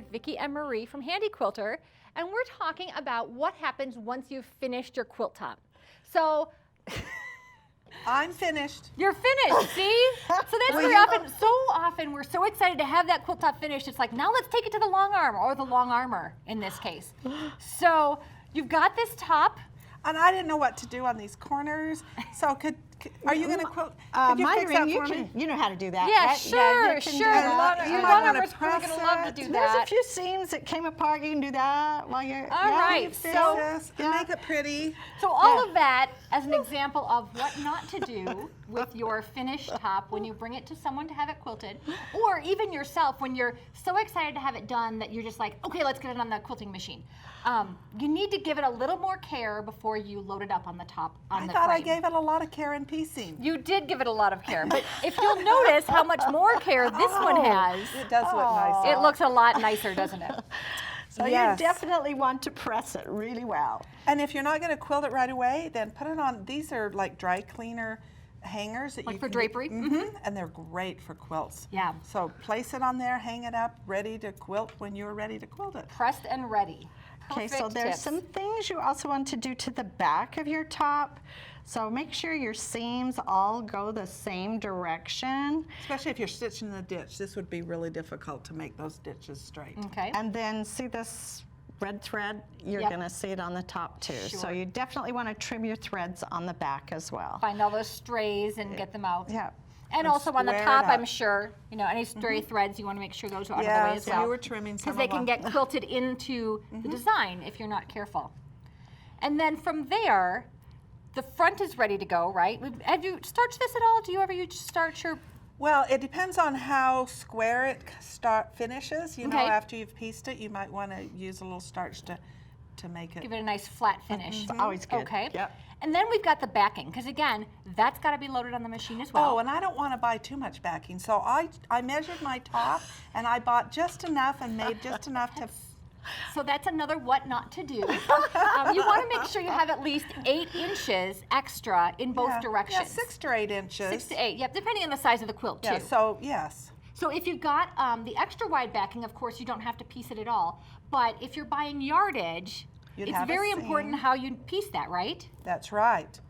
with Vicki and Marie from Handi Quilter, and we're talking about what happens once you've finished your quilt top. So, I'm finished. you're finished, see? So that's very often, so often we're so excited to have that quilt top finished, it's like, now let's take it to the long arm, or the long armor in this case. So, you've got this top. And I didn't know what to do on these corners. So are you going to quilt? Could you fix that for me? You know how to do that, Yeah, right? sure, you can sure. do that. Your You long might wanna armor's really press gonna love to it. do There's that. a few seams that came apart. You can do that while you're. All right, Fix so this and make it pretty. So all of that as an example of what not to do with your finished top when you bring it to someone to have it quilted, or even yourself when you're so excited to have it done that you're just like, okay, let's get it on the quilting machine. You need to give it a little more care before you load it up on the top on the I thought I frame. gave it a lot of care and piecing. You did give it a lot of care, but if you'll notice how much more care this one has, It does look nice. it looks a lot nicer, doesn't it? So Yes. you definitely want to press it really well. And if you're not going to quilt it right away, then put it on. These are like dry cleaner hangers that Like you for can drapery? and they're great for quilts. Yeah. So place it on there, hang it up, ready to quilt when you're ready to quilt it. Pressed and ready. Okay, so Perfect there's tips. some things you also want to do to the back of your top. So make sure your seams all go the same direction. Especially if you're stitching the ditch, this would be really difficult to make those ditches straight. Okay. And then see this red thread? You're Yep. going to see it on the top too. So Sure. you definitely want to trim your threads on the back as well. Find all those strays and get them out. Yeah. And And also on the square it top, up. I'm sure, you know, any stray threads, you want to make sure those are out of the way Yeah, as so well. you were trimming some Because they of can them. get quilted into the design if you're not careful. And then from there, the front is ready to go, right? Have you starched this at all? Do you ever starch your? Well, it depends on how square it finishes. You know, Okay. after you've pieced it, you might want to use a little starch to make it. Give it a nice flat finish. It's always good. Okay. Yep. And then we've got the backing, because again, that's got to be loaded on the machine as well. Oh, and I don't want to buy too much backing, so I measured my top and I bought just enough and made just enough to. So that's another what not to do. You want to make sure you have at least 8 inches extra in both directions. Yeah, 6 to 8 inches. 6 to 8, yep, depending on the size of the quilt too. Yeah, so yes. So if you've got the extra wide backing, of course, you don't have to piece it at all. But if you're buying yardage, You'd it's have a very seam. important how you piece that, right? That's right.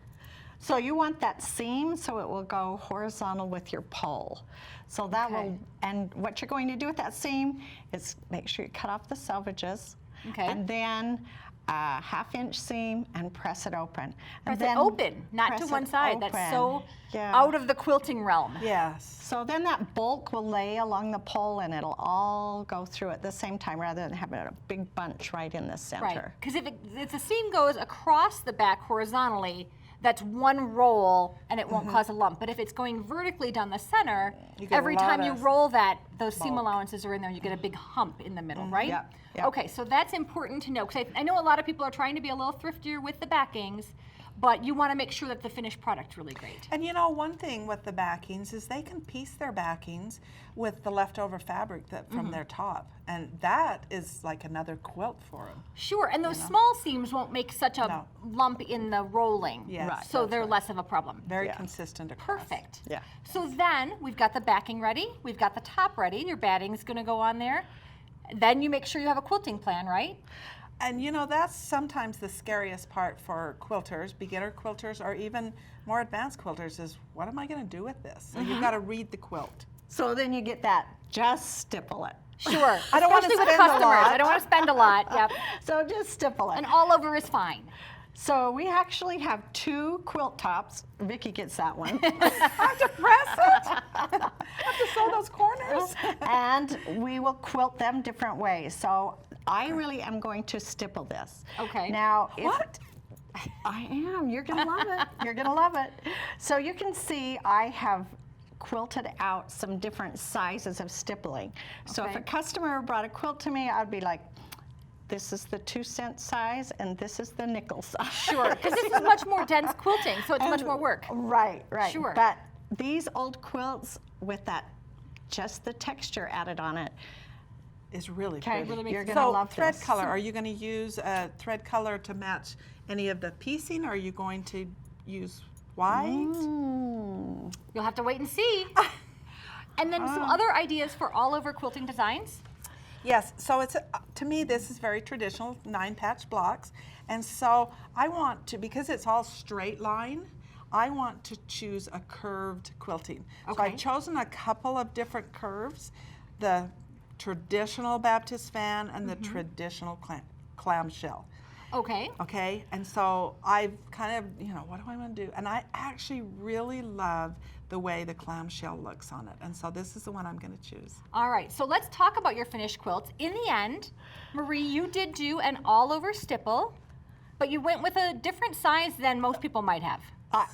So you want that seam so it will go horizontal with your pole. So that Okay. will, and what you're going to do with that seam is make sure you cut off the selvages. Okay. And then a 1/2 inch seam and press it open. Press And it then open, not to press one it side. That's open. so Yeah. out of the quilting realm. Yes. So then that bulk will lay along the pole and it'll all go through at the same time rather than having a big bunch right in the center. Right, because if the seam goes across the back horizontally, that's one roll and it won't cause a lump. But if it's going vertically down the center, You get a every lot time you of roll that, those seam bulk. allowances are in there, you get a big hump in the middle, right? Yep, yep. Okay, so that's important to know, because I know a lot of people are trying to be a little thriftier with the backings, but you want to make sure that the finished product's really great. And you know, one thing with the backings is they can piece their backings with the leftover fabric from their top. And that is like another quilt for them. Sure, and those small seams won't make such a No. lump in the rolling, Yes, Right. so that's they're right. less of a problem. Very Yeah. consistent across. Perfect. Yeah. So then we've got the backing ready, we've got the top ready, your batting's gonna go on there. Then you make sure you have a quilting plan, right? And you know, that's sometimes the scariest part for quilters, beginner quilters, or even more advanced quilters is, what am I going to do with this? So you've got to read the quilt. So then you get that, just stipple it. Sure. I don't wanna Especially with spend a customers. lot. I don't want to spend a lot. Yep. So just stipple it. And all over is fine. So we actually have 2 quilt tops. Vicki gets that one. I have to press it. I have to sew those corners. And we will quilt them different ways. So I really am going to stipple this. Okay. Now, if What? I am, you're gonna love it. You're gonna love it. So you can see I have quilted out some different sizes of stippling. So if Okay. a customer brought a quilt to me, I'd be like, this is the 2-cent size and this is the nickel size. Sure. Because this is much more dense quilting, so it's much more work. Right, right. Sure. But these old quilts with that, just the texture added on it, Is really okay, pretty. Really makes you're it- gonna So love thread this. color, are you going to use a thread color to match any of the piecing, or are you going to use white? You'll have to wait and see. And then some other ideas for all over quilting designs. Yes, so it's to me this is very traditional, 9-patch blocks, and so I want to, because it's all straight line, I want to choose a curved quilting. So Okay. I've chosen a couple of different curves, the traditional Baptist fan and the traditional clamshell. Okay. Okay, and so I've kind of, you know, what do I want to do? And I actually really love the way the clamshell looks on it. And so this is the one I'm going to choose. All right, so let's talk about your finished quilts. In the end, Marie, you did do an all-over stipple, but you went with a different size than most people might have.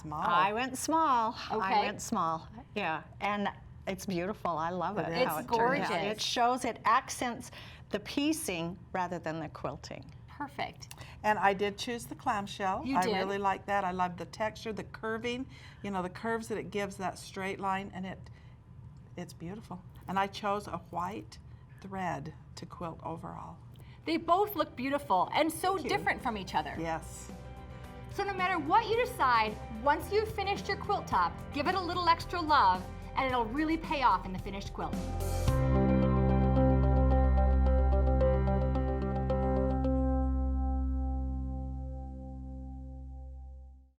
Small. I went small. Okay. I went small. Yeah, and it's beautiful. I love it. It is. how It's it turned out. gorgeous. It shows, it accents the piecing rather than the quilting. Perfect. And I did choose the clamshell. You I did? really like that. I love the texture, the curving, you know, the curves that it gives, that straight line, and it's beautiful. And I chose a white thread to quilt overall. They both look beautiful and so Thank you. different from each other. Yes. So no matter what you decide, once you've finished your quilt top, give it a little extra love and it'll really pay off in the finished quilt.